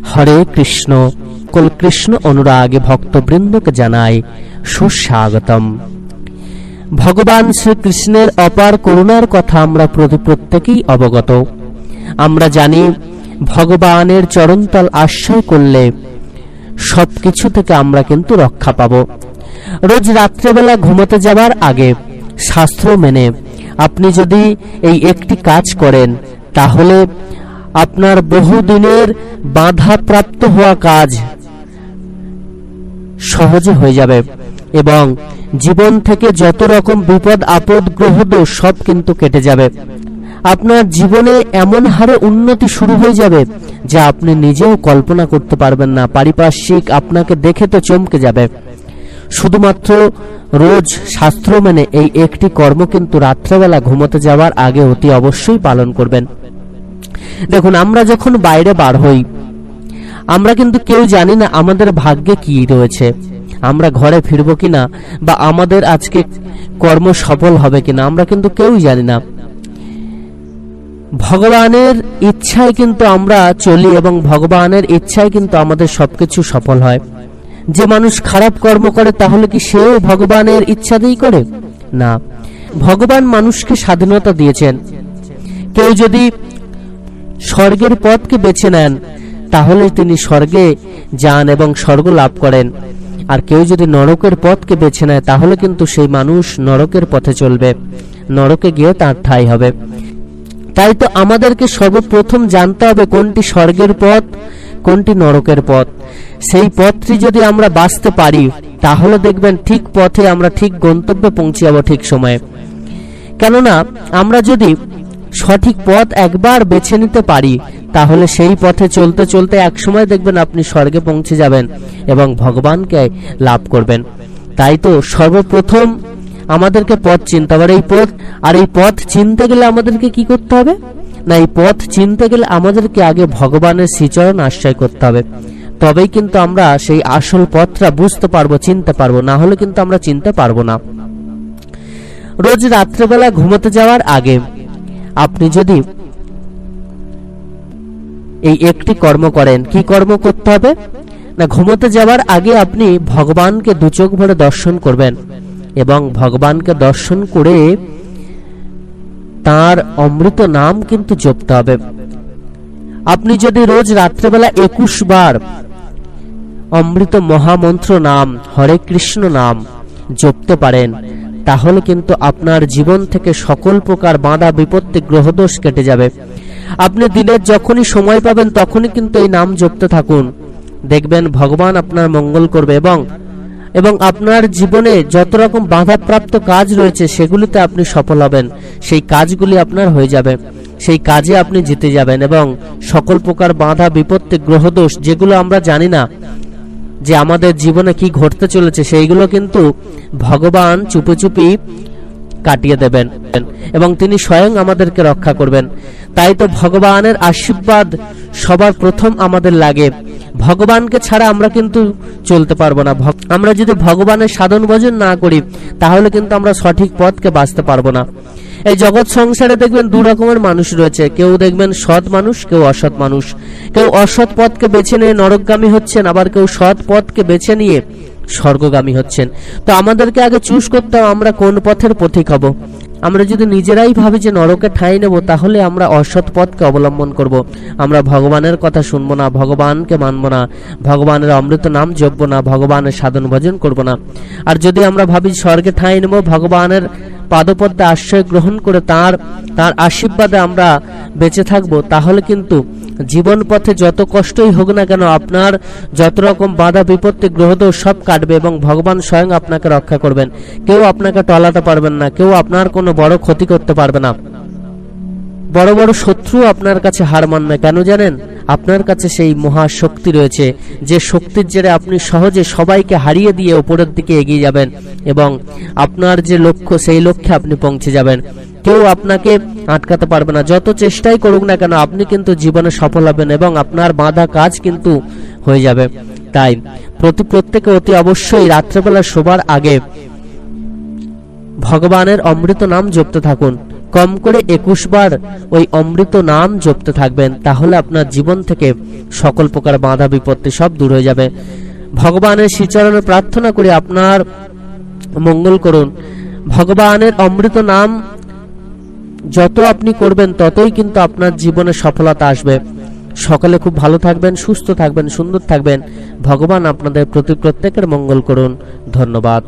হরে কৃষ্ণ। কুল কৃষ্ণ অনুরাগে ভক্তবৃন্দকে জানাই সুস্বাগতম। ভগবান শ্রীকৃষ্ণের অপার করুণার কথা আমরা প্রত্যেকেই অবগত। আমরা জানি ভগবানের চরণতল আশ্রয় করলে সবকিছু থেকে আমরা কিন্তু রক্ষা পাব। রোজ রাত্রেবেলা ঘুমোতে যাবার আগে শাস্ত্র মেনে আপনি যদি এই একটি কাজ করেন, তাহলে আপনার বহুদিনের বাধাপ্রাপ্ত হওয়া কাজ সহজে হয়ে যাবে এবং জীবন থেকে যত রকম বিপদ আপদ গ্রহ দোষ সব কিন্তু কেটে যাবে। আপনার জীবনে এমন হারে উন্নতি শুরু হয়ে যাবে যা আপনি নিজেও কল্পনা করতে পারবেন না। পারিপার্শ্বিক আপনাকে দেখে তো চমকে যাবে। শুধুমাত্র রোজ শাস্ত্র মেনে এই একটি কর্ম কিন্তু রাত্রেবেলা ঘুমোতে যাওয়ার আগে অতি অবশ্যই পালন করবেন। দেখুন, আমরা যখন বাইরে বার হই, আমরা কিন্তু কেউ জানি না আমাদের ভাগ্যে কি রয়েছে, আমরা ঘরে ফিরবো কিনা বা আমাদের আজকে কর্ম সফল হবে কিনা, আমরা কিন্তু কেউই জানি না। ভগবানের ইচ্ছায় কিন্তু আমরা চলি এবং ভগবানের ইচ্ছায় কিন্তু আমাদের সবকিছু সফল হয়। যে মানুষ খারাপ কর্ম করে তাহলে কি সেও ভগবানের ইচ্ছাতেই করে? না, ভগবান মানুষকে স্বাধীনতা দিয়েছেন। কেউ যদি স্বর্গের পথকে বেছে নেন তাহলে তিনি স্বর্গে যান এবং স্বর্গ লাভ করেন, আর কেউ যদি নরকের পথকে বেছে নেয় তাহলে কিন্তু সেই মানুষ নরকের পথে চলবে, নরকে গিয়ে তার ঠাঁই হবে। তাই তো আমাদেরকে সর্বপ্রথম জানতে হবে কোনটি স্বর্গের পথ, কোনটি নরকের পথ। সেই পথটি যদি আমরা বাঁচতে পারি তাহলে দেখবেন ঠিক পথে আমরা ঠিক গন্তব্যে পৌঁছে যাব ঠিক সময়ে। কেননা আমরা যদি সঠিক পথ একবার বেছে নিতে পারি তাহলে সেই পথে চলতে চলতে এক সময় দেখবেন আপনি স্বর্গে পৌঁছে যাবেন এবং ভগবানকে লাভ করবেন। তাই তো সর্বপ্রথম আমাদেরকে পথ চিনতে হবে। এই পথ চিনতে গেলে আমাদেরকে কি করতে হবে না, এই পথ চিনতে গেলে আমাদেরকে আগে ভগবানের শ্রীচরণ আশ্রয় করতে হবে। তবেই কিন্তু আমরা সেই আসল পথটা বুঝতে পারবো, চিনতে পারবো, না হলে কিন্তু আমরা চিনতে পারবো না। রোজ রাত্রেবেলা ঘুমোতে যাওয়ার আগে আপনি যদি এই একটি কর্ম করেন, কি কর্ম করতে হবে না, ঘুমোতে যাওয়ার আগে আপনি ভগবানকে দু চোখ ভরে দর্শন করবেন এবং ভগবানকে দর্শন করে তার অমৃত নাম কিন্তু জপতে হবে। আপনি যদি রোজ রাত্রেবেলা 21 বার অমৃত মহামন্ত্র নাম হরে কৃষ্ণ নাম জপতে পারেন তাহলে কিন্তু আপনার জীবন থেকে সকল প্রকার বাধা বিপত্তি গ্রহদোষ কেটে যাবে। আপনি দিনের যখনই সময় পাবেন তখনই কিন্তু এই নাম জপতে থাকুন, দেখবেন ভগবান আপনার মঙ্গল করবে এবং আপনার জীবনে যত রকম বাধাপ্রাপ্ত কাজ রয়েছে সেগুলিতে আপনি সফল হবেন। সেই কাজগুলি আপনার হয়ে যাবে, সেই কাজে আপনি জিতে যাবেন এবং সকল প্রকার বাধা বিপত্তি গ্রহদোষ যেগুলো আমরা জানি না যে আমাদের জীবনে কি ঘটতে চলেছে, সেইগুলো কিন্তু ভগবান চুপি চুপি কাটিয়ে দেবেন এবং তিনি স্বয়ং আমাদেরকে রক্ষা করবেন। তাই তো ভগবানের আশীর্বাদ সবার প্রথম আমাদের লাগে। ভগবানকে ছাড়া আমরা কিন্তু চলতে পারবো না। আমরা যদি ভগবানের সাধন ভজন না করি তাহলে কিন্তু আমরা সঠিক পথকে বাঁচতে পারবো না। এই জগৎ সংসারে দেখবেন দু রকমের মানুষ রয়েছে, কেউ দেখবেন সৎ মানুষ, কেউ অসৎ মানুষ। কেউ অসৎ পথকে বেছে নিয়ে নরকগামী হচ্ছেন, আবার কেউ সৎ পথকে বেছে নিয়ে স্বর্গগামী হচ্ছেন। তো আমাদেরকে আগে চুজ করতে হবে আমরা কোন পথের পথিক হব। আমরা যদি নিজেরাই ভাবি যে নরকে ঠাঁই নেব তাহলে আমরা অসৎ পথকে অবলম্বন করব। আমরা ভগবানের কথা শুনবো না, ভগবানকে মানবো না, ভগবানের অমৃত নাম জপবো না, ভগবানের সাধন ভজন করব না। আর যদি আমরা ভাবি স্বর্গে ঠাঁই নেব, ভগবানের পাদপদ্মে আশ্রয় গ্রহণ করে তার আশীর্বাদে আমরা বেঁচে থাকবো, তাহলে কিন্তু জীবন পথে যত কষ্টই হোক না কেন আপনার যত রকম বাধা বিপত্তি গ্রহদোষ সব কাটবে এবং ভগবান স্বয়ং আপনাকে রক্ষা করবেন। কেউ আপনাকে টলাতে পারবেন না, কেউ আপনার কোনো বড় ক্ষতি করতে পারবে না। বড় বড় শত্রু আপনার কাছে হার মানবে। কেন জানেন? আপনার কাছে সেই মহাশক্তি রয়েছে, যে শক্তির জেরে আপনি সহজে সবাইকে হারিয়ে দিয়ে উপরের দিকে এগিয়ে যাবেন এবং আপনার যে লক্ষ্য সেই লক্ষ্যে আপনি পৌঁছে যাবেন। কেউ আপনাকে আটকাতে পারবে না। যত চেষ্টাই করুক না কেন আপনি কিন্তু জীবনে সফল হবেন এবং আপনার বাঁধা কাজ কিন্তু হয়ে যাবে। তাই প্রত্যেকে অতি অবশ্যই রাত্রেবেলা শোবার আগে ভগবানের অমৃত নাম জপতে থাকুন। কম করে 21 বার ওই অমৃত নাম জপতে থাকবেন, তাহলে আপনার জীবন থেকে সকল প্রকার বাধা বিপত্তি সব দূর হয়ে যাবে। ভগবানের শ্রীচরণে প্রার্থনা করে আপনার মঙ্গল করুন। ভগবানের অমৃত নাম যত আপনি করবেন ততই কিন্তু আপনার জীবনে সফলতা আসবে। সকলে খুব ভালো থাকবেন, সুস্থ থাকবেন, সুন্দর থাকবেন। ভগবান আপনাদের প্রত্যেকের মঙ্গল করুন। ধন্যবাদ।